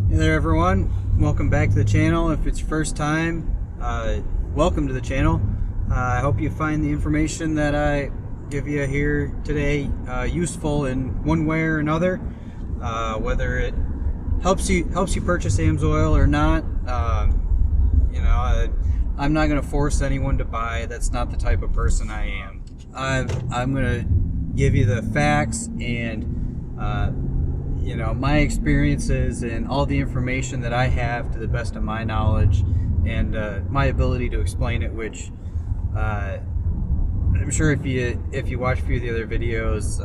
Hey there everyone, welcome back to the channel. If it's your first time, welcome to the channel. I hope you find the information that I give you here today useful in one way or another, whether it helps you purchase AMSOIL or not. I'm not going to force anyone to buy. That's not the type of person I am. I'm going to give you the facts and my experiences and all the information that I have to the best of my knowledge and my ability to explain it, which I'm sure if you watch a few of the other videos,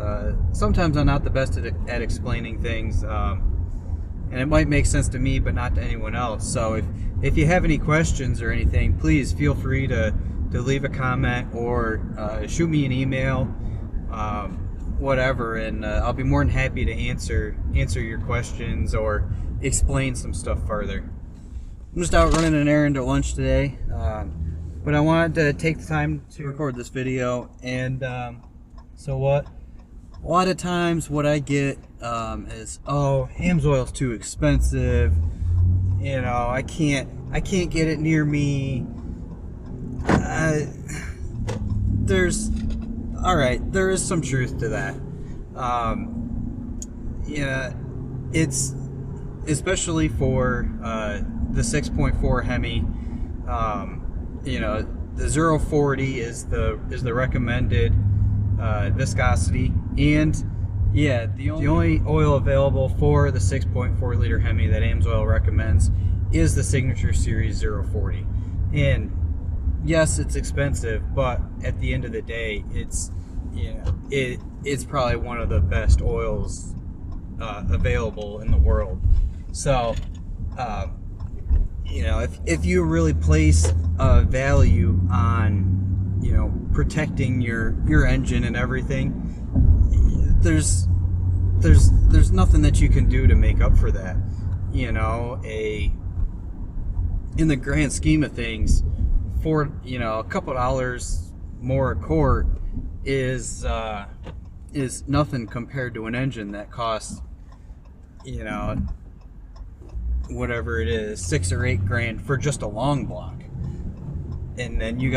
sometimes I'm not the best at explaining things, and it might make sense to me but not to anyone else. So if you have any questions or anything, please feel free to leave a comment or shoot me an email, whatever, and I'll be more than happy to answer your questions or explain some stuff further. I'm just out running an errand at lunch today, but I wanted to take the time to record this video. And so a lot of times what I get is, oh, AMSOIL's too expensive, I can't get it near me. There is some truth to that. It's especially for the 6.4 HEMI. The 040 is the recommended viscosity, and the only oil available for the 6.4 liter HEMI that AMSOIL recommends is the Signature Series 040. And yes, it's expensive, but at the end of the day, it's probably one of the best oils available in the world. So if you really place a value on protecting your engine and everything, there's nothing that you can do to make up for that. In the grand scheme of things, for a couple dollars more a quart is nothing compared to an engine that costs whatever it is, $6 or $8 grand for just a long block. And then you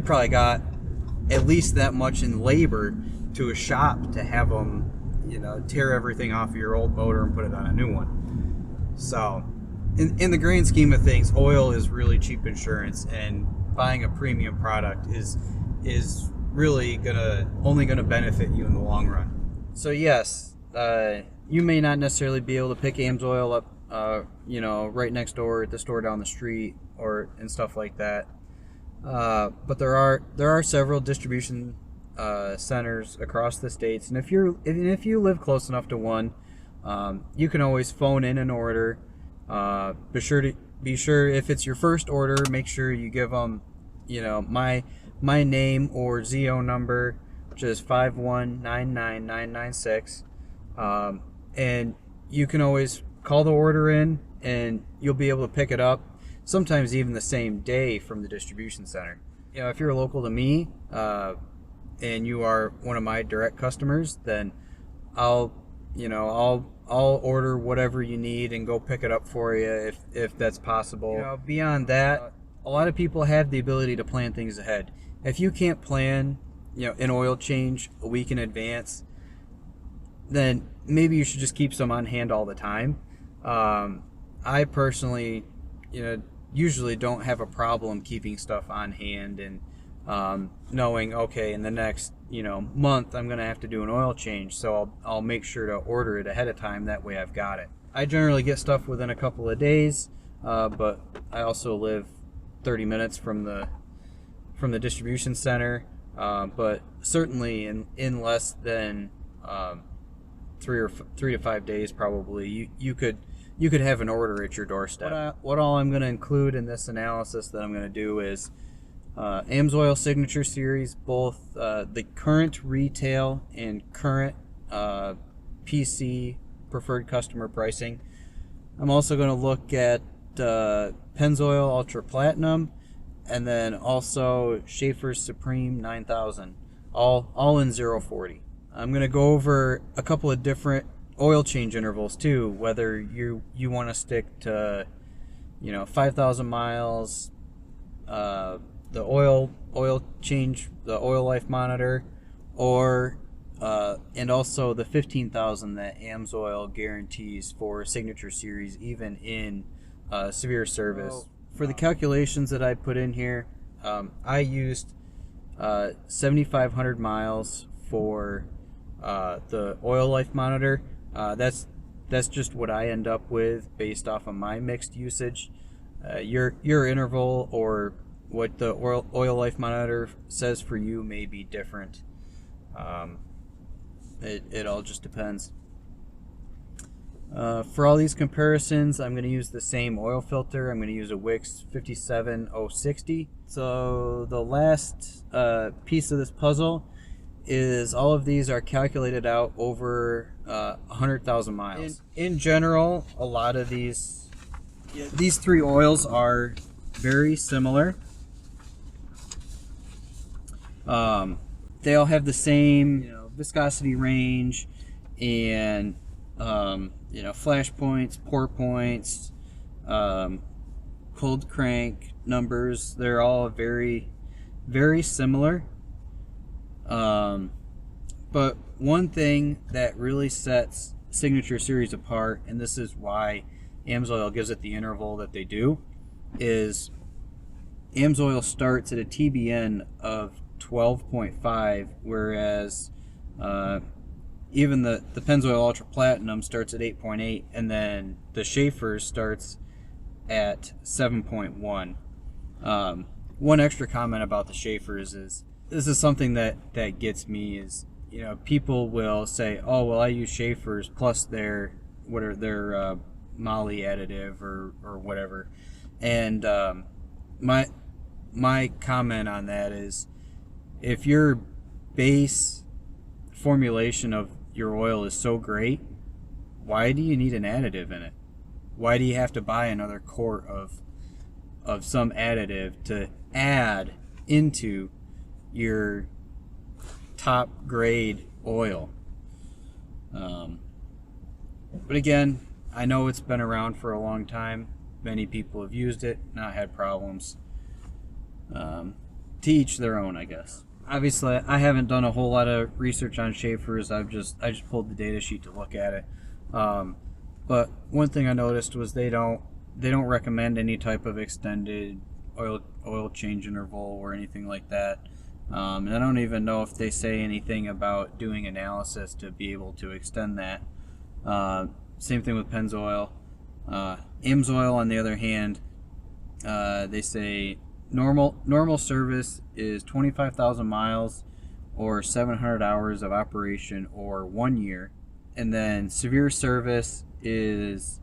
probably got at least that much in labor to a shop to have them tear everything off of your old motor and put it on a new one. So in the grand scheme of things, oil is really cheap insurance, and buying a premium product is really only gonna benefit you in the long run. So yes, you may not necessarily be able to pick AMSOIL up right next door at the store down the street and stuff like that, but there are several distribution centers across the states, and if you live close enough to one, you can always phone in an order. Be sure if it's your first order, make sure you give them my name or ZO number, which is 5199996, and you can always call the order in and you'll be able to pick it up, sometimes even the same day, from the distribution center. If you're local to me and you are one of my direct customers, then I'll order whatever you need and go pick it up for you if that's possible. Beyond that, a lot of people have the ability to plan things ahead. If you can't plan an oil change a week in advance, then maybe you should just keep some on hand all the time. I personally usually don't have a problem keeping stuff on hand and knowing, okay, in the next month I'm gonna have to do an oil change, so I'll make sure to order it ahead of time. That way I've got it. I generally get stuff within a couple of days, but I also live 30 minutes from the distribution center, but certainly in less than 3 to 5 days probably you could have an order at your doorstep. What all I'm going to include in this analysis that I'm going to do is AMSOIL Signature Series, both the current retail and current PC preferred customer pricing. I'm also going to look at Pennzoil Ultra Platinum, and then also Schaefer's Supreme 9000, all in 040. I'm going to go over a couple of different oil change intervals too, whether you want to stick to 5,000 miles, the oil change, the oil life monitor, or and also the 15,000 that AMSOIL guarantees for Signature Series, even in severe service. For the calculations that I put in here, I used 7,500 miles for the oil life monitor. That's just what I end up with based off of my mixed usage. Your interval or what the oil life monitor says for you may be different. It all just depends. For all these comparisons, I'm going to use the same oil filter. I'm going to use a Wix 57060. So the last piece of this puzzle is all of these are calculated out over 100,000 miles. In general, a lot of these three oils are very similar. They all have the same viscosity range and flash points, pour points, cold crank numbers. They're all very, very similar. But one thing that really sets Signature Series apart, and this is why AMSOIL gives it the interval that they do, is AMSOIL starts at a TBN of 12.5, whereas even the Pennzoil Ultra Platinum starts at 8.8, and then the Schaefer's starts at 7.1. One extra comment about the Schaefer's is, this is something that gets me, is people will say, oh well, I use Schaefer's plus their Molly additive or whatever, and my comment on that is, if your base formulation of your oil is so great, why do you need an additive in it? Why do you have to buy another quart of some additive to add into your top grade oil? But again, I know it's been around for a long time. Many people have used it, not had problems. To each their own, I guess. Obviously, I haven't done a whole lot of research on Schaefer's. I just pulled the data sheet to look at it. But one thing I noticed was they don't recommend any type of extended oil change interval or anything like that. And I don't even know if they say anything about doing analysis to be able to extend that. Same thing with Pennzoil. AMSOIL, on the other hand, they say normal service is 25,000 miles or 700 hours of operation or 1 year, and then severe service is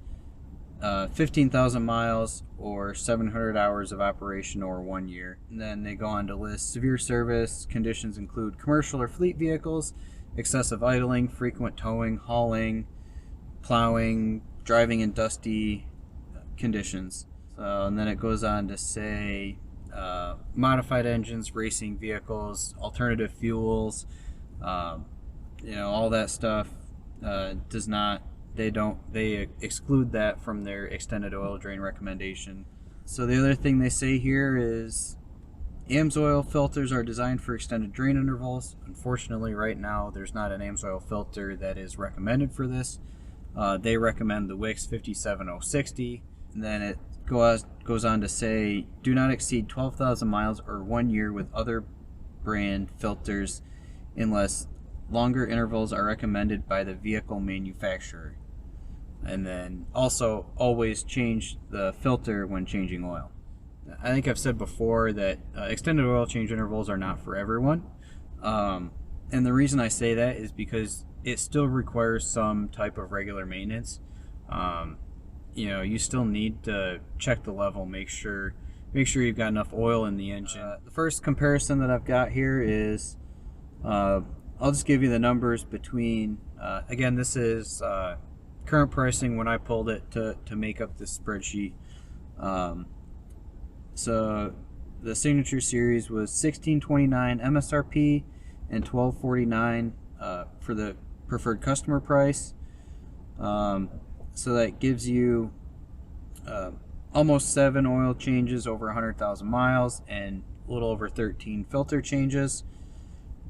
15,000 miles or 700 hours of operation or 1 year. And then they go on to list severe service conditions include commercial or fleet vehicles, excessive idling, frequent towing, hauling, plowing, driving in dusty conditions. And then it goes on to say modified engines, racing vehicles, alternative fuels, all that stuff does not. They exclude that from their extended oil drain recommendation. So the other thing they say here is AMSOIL filters are designed for extended drain intervals. Unfortunately, right now there's not an AMSOIL filter that is recommended for this. They recommend the Wix 57060, and then it goes on to say, do not exceed 12,000 miles or 1 year with other brand filters unless longer intervals are recommended by the vehicle manufacturer. And then also always change the filter when changing oil. I think I've said before that extended oil change intervals are not for everyone. And the reason I say that is because it still requires some type of regular maintenance. You still need to check the level, make sure you've got enough oil in the engine. The first comparison that I've got here is, I'll just give you the numbers between, again, this is current pricing when I pulled it to make up this spreadsheet. So the Signature Series was $16.29 MSRP and $12.49 for the preferred customer price. So that gives you almost 7 oil changes over 100,000 miles and a little over 13 filter changes,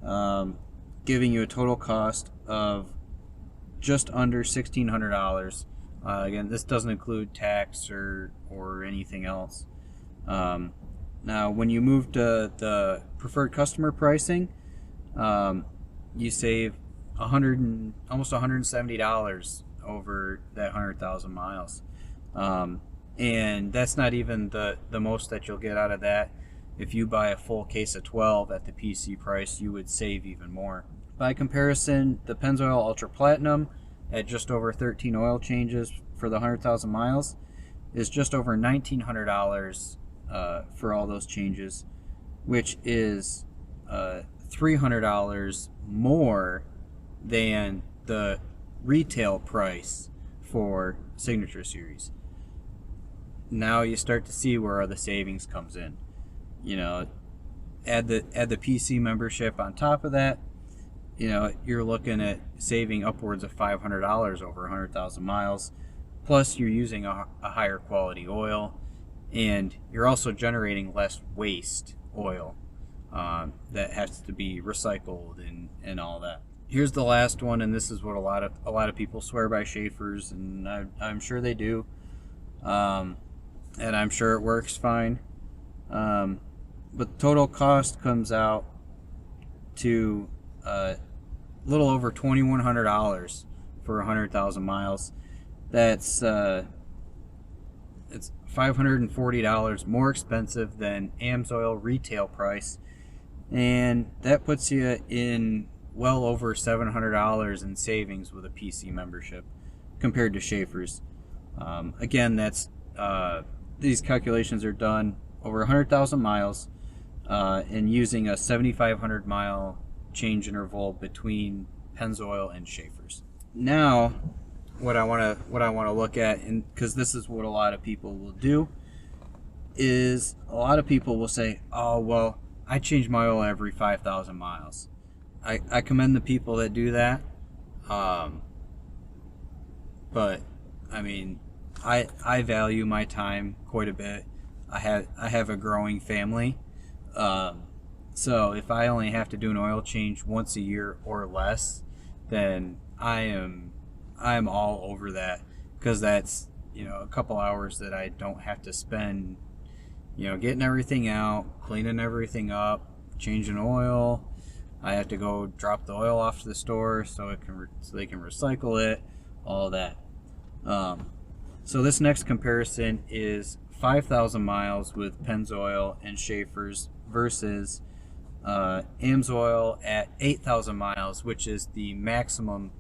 giving you a total cost of just under $1,600. Again, this doesn't include tax or anything else. Now, when you move to the preferred customer pricing, you save almost $170 over that 100,000 miles. And that's not even the most that you'll get out of that. If you buy a full case of 12 at the PC price, you would save even more. By comparison, the Pennzoil Ultra Platinum at just over 13 oil changes for the 100,000 miles is just over $1,900 for all those changes, which is $300 more than the retail price for Signature Series. Now you start to see where the savings comes in. You know, add the PC membership on top of that. You know, you're looking at saving upwards of $500 over 100,000 miles. Plus, you're using a higher quality oil, and you're also generating less waste oil that has to be recycled and all that. Here's the last one, and this is what a lot of people swear by Schaefer's, and I'm sure they do, and I'm sure it works fine. But total cost comes out to a little over $2,100 for 100,000 miles. That's it's $540 more expensive than AMSOIL retail price, and that puts you in well over $700 in savings with a PC membership compared to Schaefer's. Again, that's these calculations are done over 100,000 miles and using a 7,500 mile change interval between Pennzoil and Schaefer's. Now, what I want to look at, and because this is what a lot of people will do, is a lot of people will say, "Oh, well, I change my oil every 5,000 miles." I commend the people that do that, but I mean, I value my time quite a bit. I have a growing family, so if I only have to do an oil change once a year or less, then I'm all over that, because that's, you know, a couple hours that I don't have to spend, you know, getting everything out, cleaning everything up, changing oil. I have to go drop the oil off to the store so they can recycle it, all that. So this next comparison is 5,000 miles with Pennzoil and Schaefer's versus AMSOIL at 8,000 miles, which is the maximum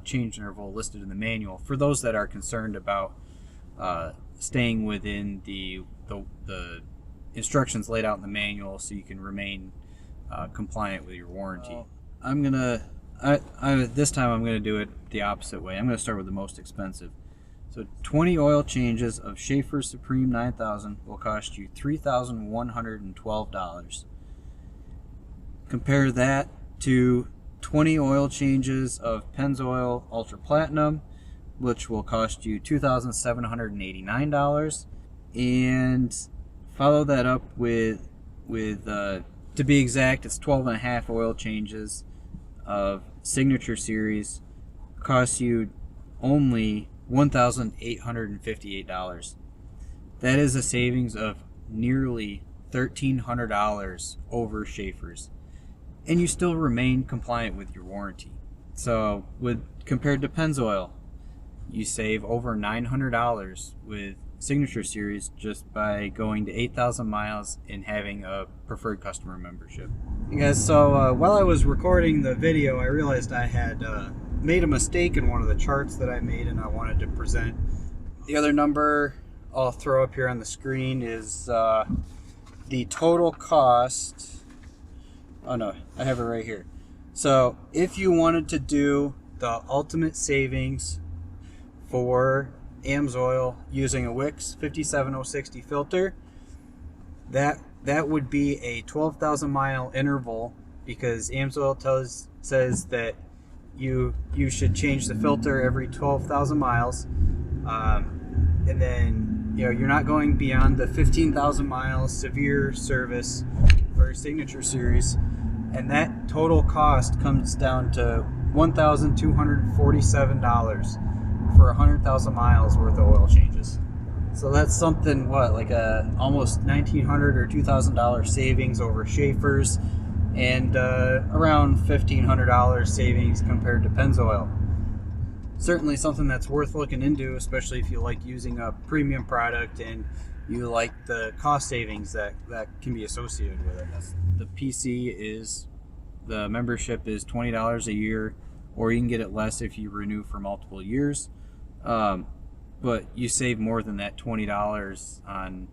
change interval listed in the manual for those that are concerned about staying within the instructions laid out in the manual, so you can remain compliant with your warranty. This time I'm gonna do it the opposite way. I'm gonna start with the most expensive. So 20 oil changes of Schaefer's Supreme 9000 will cost you $3,112. Compare that to 20 oil changes of Pennzoil Ultra Platinum, which will cost you $2,789, and follow that up with to be exact, it's 12.5 oil changes of Signature Series, costs you only $1,858. That is a savings of nearly $1,300 over Schaefer's, and you still remain compliant with your warranty. So compared to Pennzoil, you save over $900 with Signature Series just by going to 8,000 miles and having a preferred customer membership. Hey guys, so while I was recording the video, I realized I had made a mistake in one of the charts that I made, and I wanted to present. The other number I'll throw up here on the screen is the total cost. Oh no, I have it right here. So if you wanted to do the ultimate savings for AMSOIL using a Wix 57060 filter, that would be a 12,000 mile interval, because AMSOIL says that you should change the filter every 12,000 miles, and then you're not going beyond the 15,000 miles severe service for Signature Series, and that total cost comes down to $1,247 for 100,000 miles worth of oil changes. So that's something, like a almost $1,900 or $2,000 savings over Schaefer's, and around $1,500 savings compared to Pennzoil. Certainly something that's worth looking into, especially if you like using a premium product and you like the cost savings that can be associated with it. The PC the membership is $20 a year, or you can get it less if you renew for multiple years. But you save more than that $20 on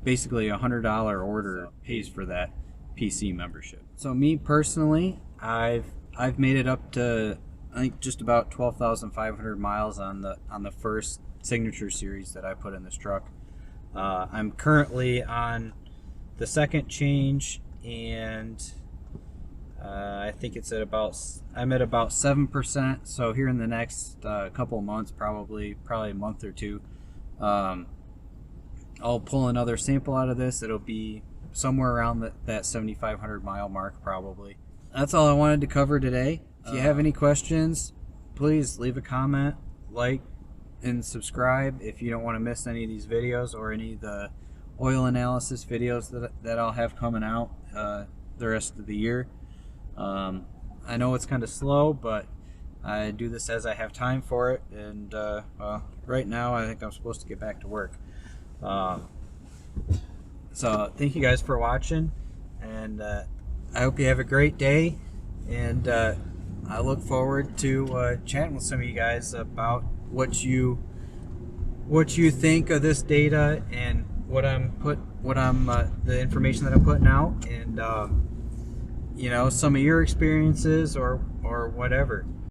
basically a $100 order pays for that PC membership. So me personally, I've made it up to, I think, just about 12,500 miles on the first Signature Series that I put in this truck. I'm currently on the second change, and I think it's I'm at about 7%. So here in the next couple of months, probably a month or two, I'll pull another sample out of this. It'll be somewhere around that 7,500 mile mark probably. That's all I wanted to cover today. If you have any questions, please leave a comment, like, and subscribe if you don't want to miss any of these videos or any of the oil analysis videos that I'll have coming out the rest of the year. I know it's kind of slow, but I do this as I have time for it, and right now I think I'm supposed to get back to work. So thank you guys for watching, and I hope you have a great day, and I look forward to chatting with some of you guys about what you think of this data and the information that I'm putting out, and some of your experiences or whatever.